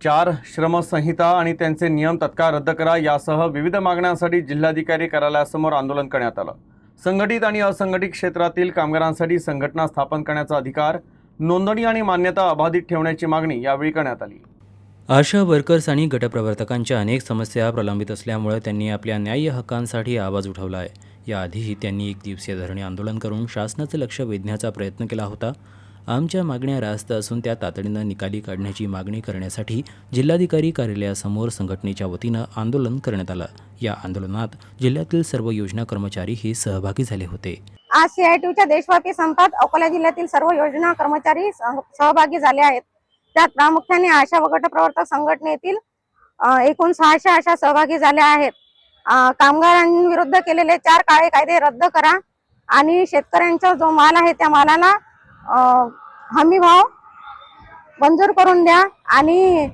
4 श्रमसंहिता आणि त्यांचे नियम तत्काळ रद्द करा यासह विविध मागण्यांसाठी जिल्हाधिकारी कार्यालयासमोर आंदोलन करण्यात आलं। संघटित आणि असंघटित क्षेत्रातील कामगारांसाठी संघटना स्थापन करण्याचा अधिकार, नोंदणी आणि मान्यता अबाधित ठेवण्याची मागणी यावेळी करण्यात आली। आशा वर्कर्स आणि गटप्रवर्तकांच्या अनेक समस्या प्रलंबित असल्यामुळे त्यांनी आपल्या न्याय्य हक्कांसाठी आवाज उठवला आहे। याआधीही त्यांनी एक दिवसीय धरणे आंदोलन करून शासनाचं लक्ष वेधण्याचा प्रयत्न केला होता। आमच्या मागण्या रास्त असून त्या तातडीनं निकाली काढण्याची मागणी करण्यासाठी जिल्हाधिकारी कार्यालयासमोर संघटनेच्या वतीनं आंदोलन करण्यात आलं। या आंदोलनात जिल्ह्यातील सर्व योजना कर्मचारीही सहभागी झाले होते। आज CITUच्या देशव्यापी संपात अकोला जिल्ह्यातील सर्व योजना कर्मचारी सहभागी झाले आहेत। त्यात प्रामुख्याने आशा व गटप्रवर्तक संघटनेतील एकूण 600 आशा सहभागी झाल्या आहेत। कामगारांविरुद्ध केलेले 4 काळे कायदे रद्द करा आणि शेतकऱ्यांचा जो माल आहे त्या मालाला हमी भाव मंजूर करून द्या आणि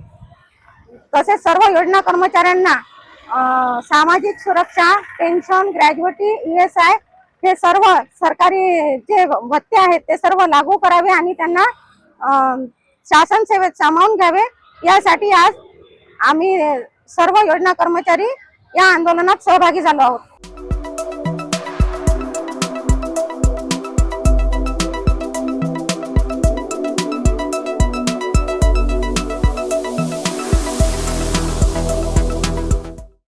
तसेच सर्व योजना कर्मचाऱ्यांना सामाजिक सुरक्षा, पेन्शन, ग्रॅज्युएटी, ESI हे सर्व सरकारी जे भत्ते आहेत ते सर्व लागू करावे आणि त्यांना शासन सेवेत सामावून घ्यावे। यासाठी आज आम्ही सर्व योजना कर्मचारी या आंदोलनात सहभागी झालो आहोत।